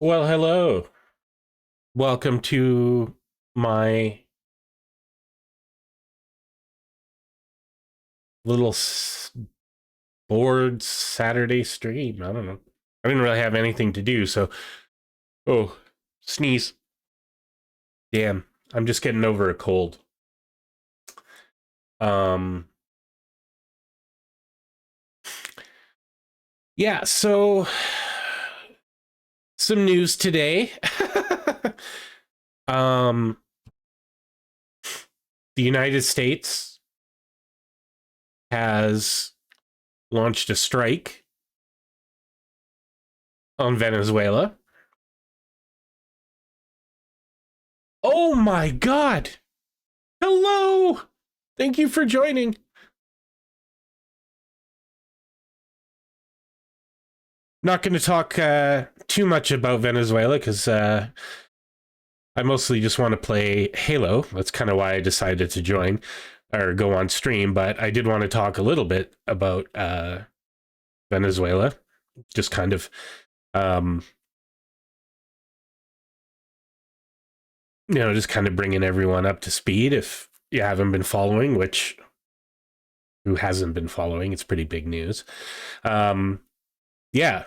Well, hello. Welcome to my little bored Saturday stream. I don't know. I didn't really have anything to do, so oh, sneeze. Damn, I'm just getting over a cold. Um, yeah, so some news today. um, the United States has launched a strike on Venezuela. Oh my God. Hello. Thank you for joining. Not going to talk too much about Venezuela because I mostly just want to play Halo. That's kind of why I decided to join or go on stream. But I did want to talk a little bit about Venezuela, just kind of, just kind of bringing everyone up to speed if you haven't been following, which who hasn't been following? It's pretty big news. Yeah,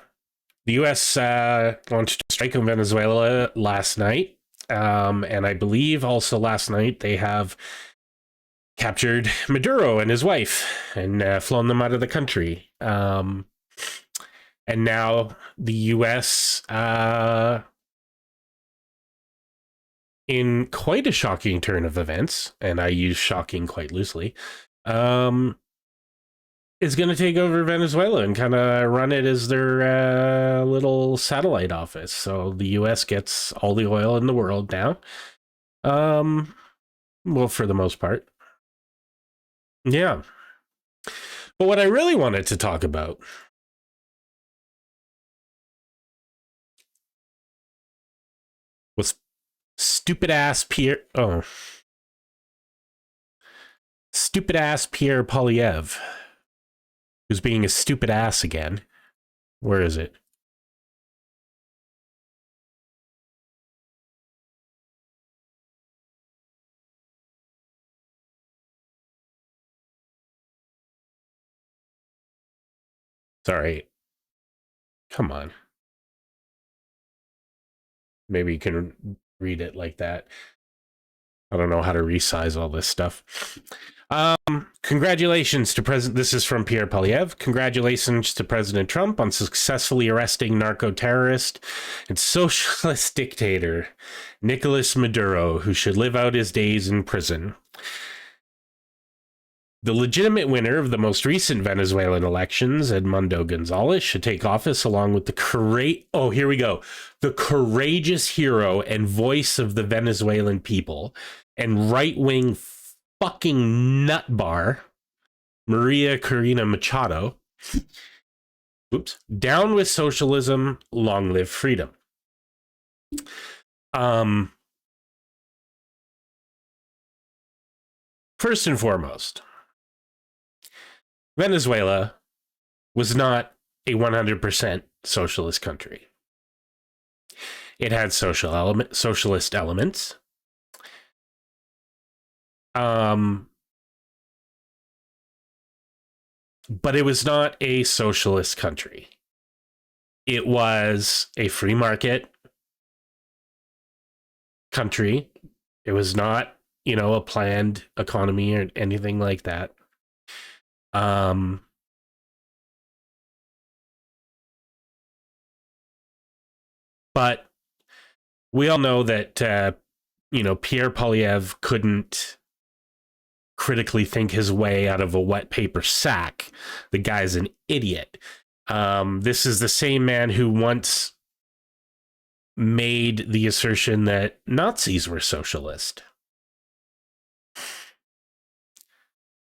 the U.S. Launched a strike on Venezuela last night. And I believe also last night they have captured Maduro and his wife and flown them out of the country. And now the U.S., in quite a shocking turn of events, and I use shocking quite loosely, is going to take over Venezuela and kind of run it as their little satellite office. So the U.S. gets all the oil in the world now. Well, for the most part. Yeah. But what I really wanted to talk about was stupid ass Pierre Polyev, who's being a stupid ass again. Where is it? Sorry. Come on. Maybe you can read it like that. I don't know how to resize all this stuff. Congratulations to President. This is from Pierre Polyev. Congratulations to President Trump on successfully arresting narco terrorist and socialist dictator Nicolas Maduro, who should live out his days in prison. The legitimate winner of the most recent Venezuelan elections, Edmundo Gonzalez, should take office along with the courageous hero and voice of the Venezuelan people and right-wing fucking nutbar, Maria Corina Machado. Oops. Down with socialism, long live freedom. First and foremost, Venezuela was not a 100% socialist country. It had socialist elements. But it was not a socialist country. It was a free market country. It was not, a planned economy or anything like that. But we all know that, Pierre Polyev couldn't critically think his way out of a wet paper sack. The guy's an idiot. This is the same man who once made the assertion that Nazis were socialist.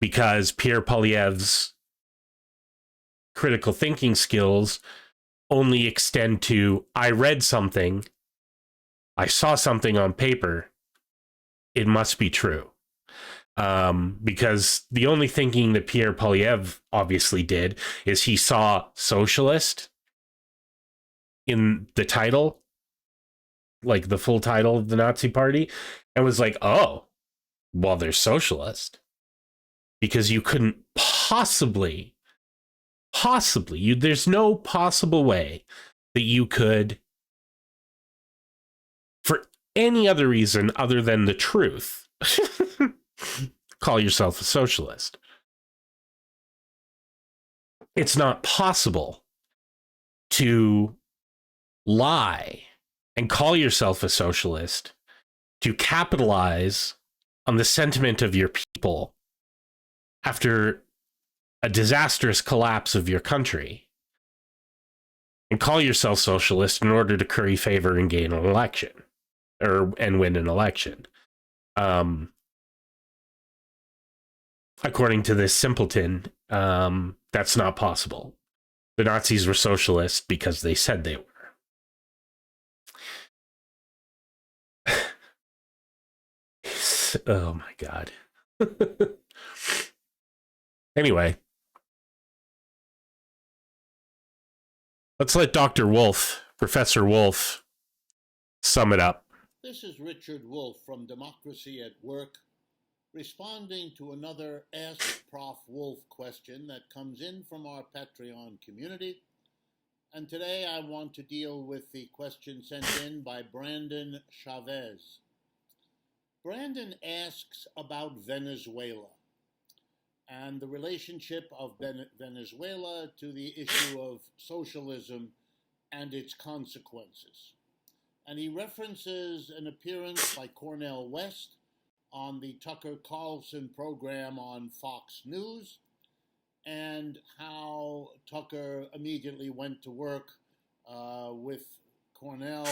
Because Pierre Polyev's critical thinking skills only extend to, I read something, I saw something on paper, it must be true. Because the only thinking that Pierre Polyev obviously did is he saw socialist in the title like the full title of the Nazi party, and was like, oh, well, they're socialist. Because you couldn't possibly, there's no possible way that you could, for any other reason other than the truth, call yourself a socialist. It's not possible to lie and call yourself a socialist, to capitalize on the sentiment of your people after a disastrous collapse of your country, and call yourself socialist in order to curry favor and gain an election, and win an election. According to this simpleton, that's not possible. The Nazis were socialist because they said they were. Oh my God. Anyway, let's let Dr. Wolf, Professor Wolf, sum it up. This is Richard Wolf from Democracy at Work, responding to another Ask Prof. Wolf question that comes in from our Patreon community. And today I want to deal with the question sent in by Brandon Chavez. Brandon asks about Venezuela and the relationship of Venezuela to the issue of socialism and its consequences. And he references an appearance by Cornel West on the Tucker Carlson program on Fox News, and how Tucker immediately went to work with Cornell,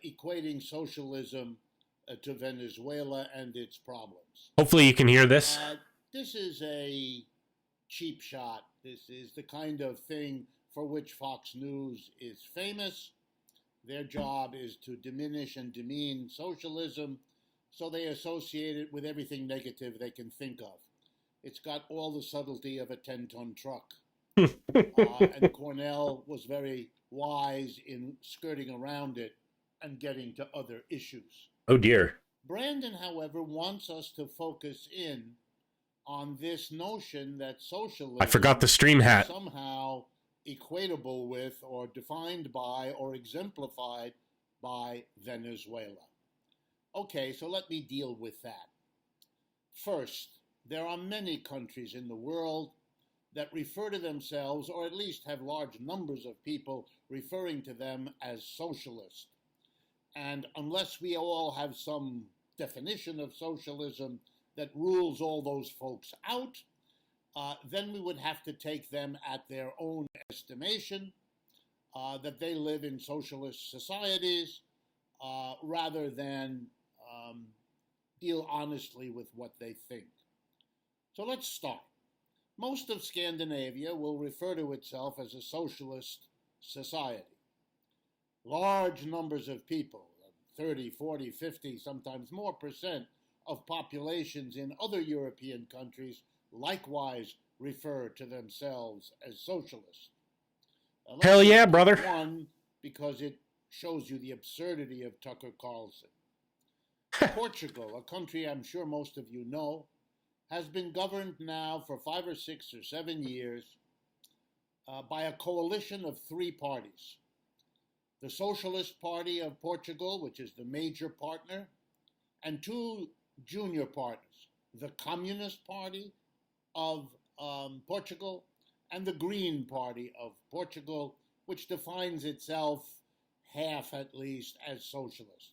equating socialism to Venezuela and its problems. Hopefully you can hear this. This is a cheap shot. This is the kind of thing for which Fox News is famous. Their job is to diminish and demean socialism, so they associate it with everything negative they can think of. It's got all the subtlety of a 10-ton truck. And Cornell was very wise in skirting around it and getting to other issues. Oh dear. Brandon, however, wants us to focus in on this notion that socialism, I forgot the stream hat, is somehow equatable with or defined by or exemplified by Venezuela. Okay, so let me deal with that. First, there are many countries in the world that refer to themselves, or at least have large numbers of people referring to them as socialist. And unless we all have some definition of socialism that rules all those folks out, then we would have to take them at their own estimation, that they live in socialist societies, rather than deal honestly with what they think. So let's start. Most of Scandinavia will refer to itself as a socialist society. Large numbers of people, 30, 40, 50, sometimes more percent of populations in other European countries likewise refer to themselves as socialists. Hell yeah, brother. One, because it shows you the absurdity of Tucker Carlson. Portugal, a country I'm sure most of you know, has been governed now for 5 or 6 or 7 years by a coalition of 3 parties. The Socialist Party of Portugal, which is the major partner, and 2 junior partners, the Communist Party of Portugal and the Green Party of Portugal, which defines itself, half at least, as socialist.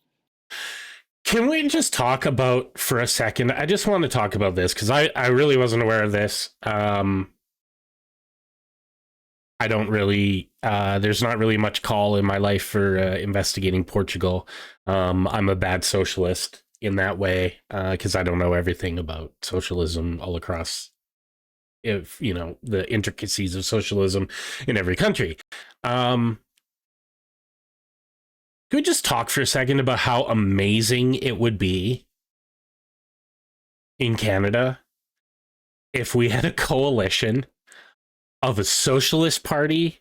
Can we just talk about, for a second, I just want to talk about this, because I really wasn't aware of this. I don't really, there's not really much call in my life for investigating Portugal. I'm a bad socialist in that way, because I don't know everything about socialism all across, if you know, the intricacies of socialism in every country. Could we just talk for a second about how amazing it would be in Canada if we had a coalition of a socialist party,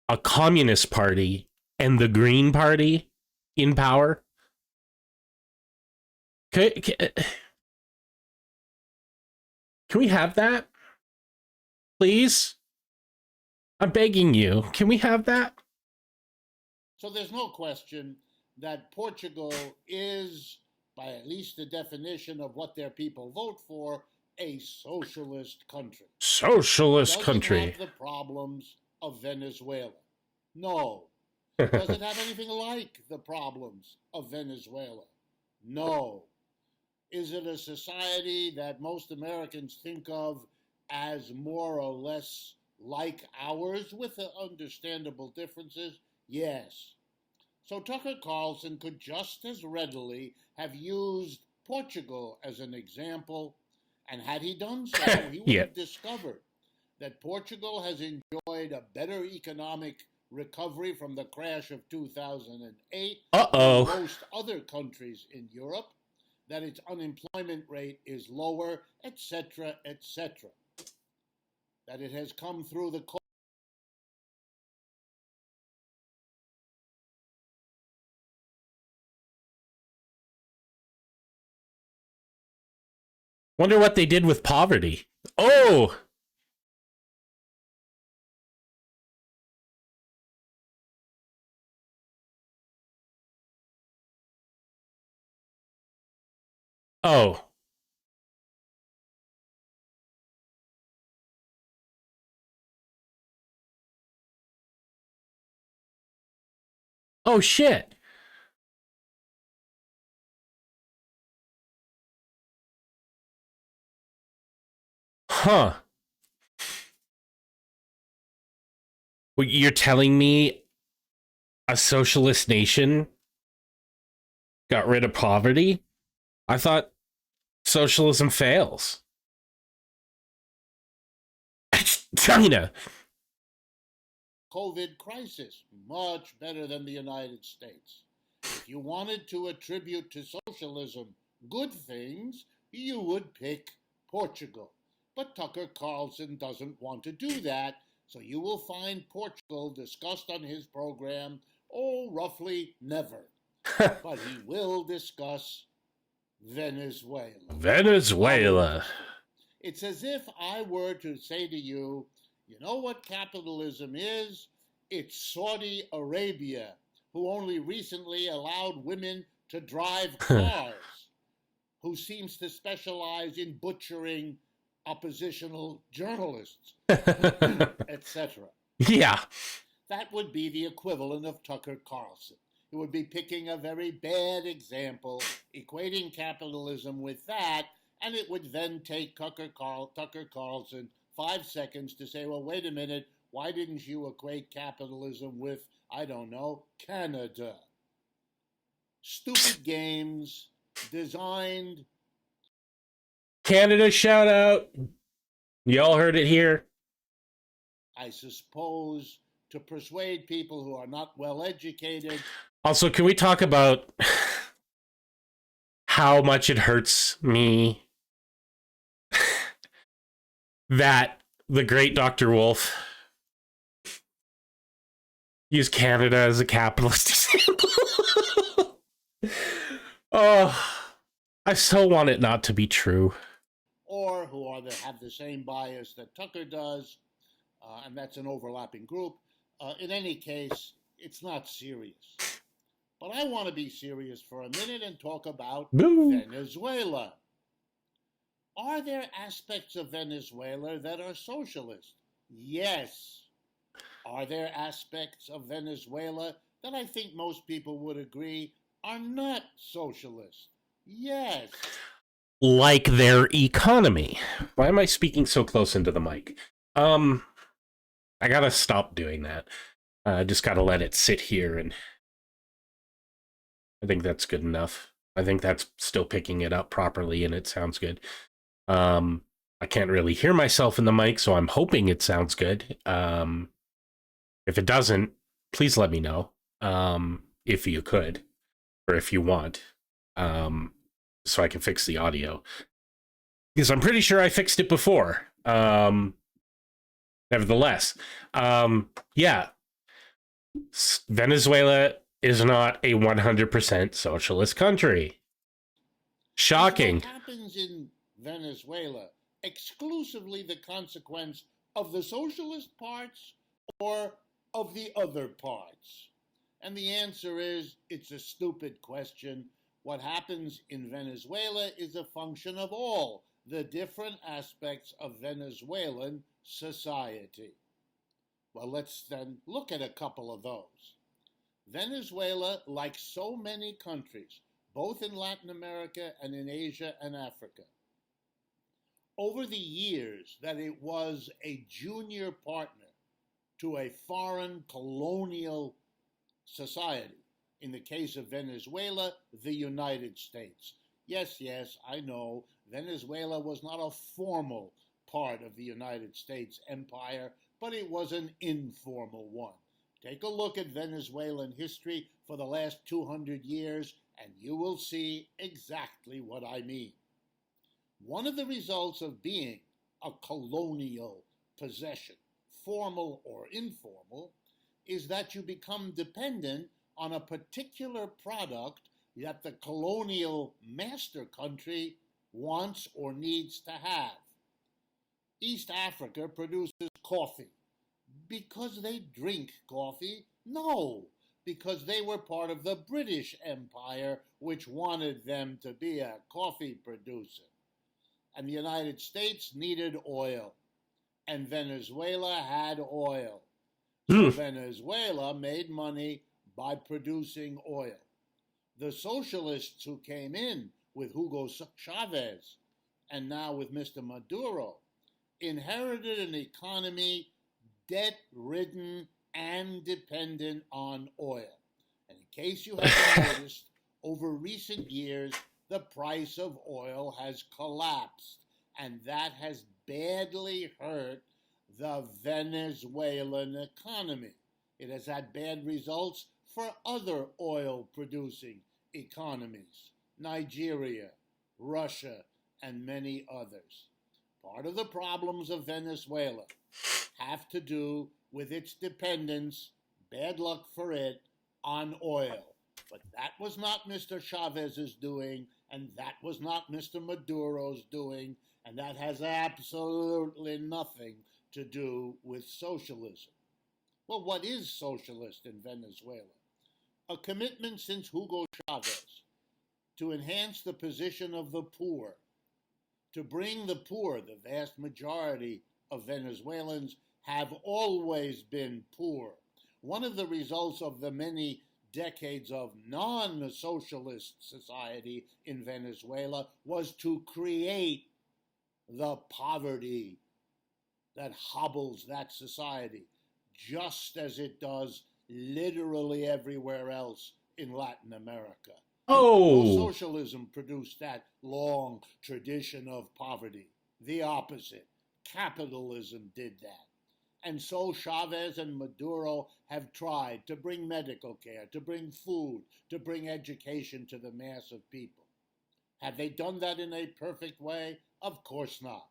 a communist party, and the Green Party in power. Can we have that, please? I'm begging you. Can we have that? So there's no question that Portugal is, by at least the definition of what their people vote for, a socialist country. Socialist Does country. it have the problems of Venezuela? No. Does it have anything like the problems of Venezuela? No. Is it a society that most Americans think of as more or less like ours with understandable differences? Yes. So Tucker Carlson could just as readily have used Portugal as an example, and had he done so, he would have discovered that Portugal has enjoyed a better economic recovery from the crash of 2008 than most other countries in Europe, that its unemployment rate is lower, etc., etc., that it has come through the Wonder what they did with poverty. Oh! Oh. Oh, shit. Huh. Well, you're telling me a socialist nation got rid of poverty? I thought socialism fails. China. COVID crisis, much better than the United States. If you wanted to attribute to socialism good things, you would pick Portugal. But Tucker Carlson doesn't want to do that, so you will find Portugal discussed on his program, roughly never. But he will discuss Venezuela. Venezuela. It's as if I were to say to you, you know what capitalism is? It's Saudi Arabia, who only recently allowed women to drive cars, who seems to specialize in butchering oppositional journalists, etc. Yeah. That would be the equivalent of Tucker Carlson. It would be picking a very bad example, equating capitalism with that, and it would then take Tucker Carlson 5 seconds to say, well, wait a minute, why didn't you equate capitalism with, I don't know, Canada? Stupid games designed. Canada shout out. Y'all heard it here. I suppose to persuade people who are not well educated. Also, can we talk about how much it hurts me that the great Dr. Wolf used Canada as a capitalist example? Oh, I so want it not to be true. Or who have the same bias that Tucker does, and that's an overlapping group. In any case, it's not serious. But I want to be serious for a minute and talk about Venezuela. Are there aspects of Venezuela that are socialist? Yes. Are there aspects of Venezuela that I think most people would agree are not socialist? Yes. Like their economy. Why am I speaking so close into the mic? I gotta stop doing that. I just gotta let it sit here, and I think that's good enough. I think that's still picking it up properly, and it sounds good. I can't really hear myself in the mic, so I'm hoping it sounds good. If it doesn't, please let me know. If you could, or if you want, so I can fix the audio. Because I'm pretty sure I fixed it before. Nevertheless, yeah. Venezuela is not a 100% socialist country. Shocking. Is what happens in Venezuela exclusively the consequence of the socialist parts or of the other parts? And the answer is it's a stupid question. What happens in Venezuela is a function of all the different aspects of Venezuelan society. Well, let's then look at a couple of those. Venezuela, like so many countries, both in Latin America and in Asia and Africa, over the years that it was a junior partner to a foreign colonial society, in the case of Venezuela, the United States. Yes, I know, Venezuela was not a formal part of the United States empire, but it was an informal one. Take a look at Venezuelan history for the last 200 years, and you will see exactly what I mean. One of the results of being a colonial possession, formal or informal, is that you become dependent on a particular product that the colonial master country wants or needs to have. East Africa produces coffee. Because they drink coffee? No, because they were part of the British Empire, which wanted them to be a coffee producer. And the United States needed oil, and Venezuela had oil. So Venezuela made money by producing oil. The socialists who came in with Hugo Chavez and now with Mr. Maduro inherited an economy debt-ridden and dependent on oil. And in case you haven't noticed, over recent years, the price of oil has collapsed, and that has badly hurt the Venezuelan economy. It has had bad results for other oil-producing economies, Nigeria, Russia, and many others. Part of the problems of Venezuela have to do with its dependence, bad luck for it, on oil. But that was not Mr. Chavez's doing, and that was not Mr. Maduro's doing, and that has absolutely nothing to do with socialism. Well, what is socialist in Venezuela? A commitment since Hugo Chavez to enhance the position of the poor, to bring the poor, the vast majority of Venezuelans have always been poor. One of the results of the many decades of non-socialist society in Venezuela was to create the poverty that hobbles that society, just as it does literally everywhere else in Latin America. No socialism produced that long tradition of poverty. The opposite. Capitalism did that. And so Chavez and Maduro have tried to bring medical care, to bring food, to bring education to the mass of people. Have they done that in a perfect way? Of course not.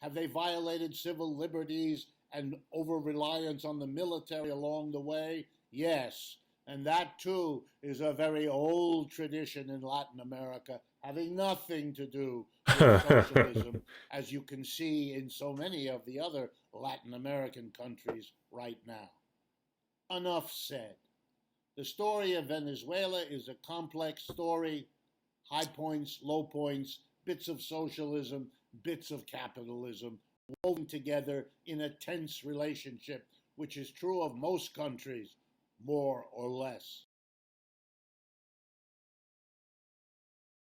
Have they violated civil liberties and over-reliance on the military along the way? Yes. And that, too, is a very old tradition in Latin America, having nothing to do with socialism, as you can see in so many of the other Latin American countries right now. Enough said. The story of Venezuela is a complex story, high points, low points, bits of socialism, bits of capitalism, woven together in a tense relationship, which is true of most countries, more or less.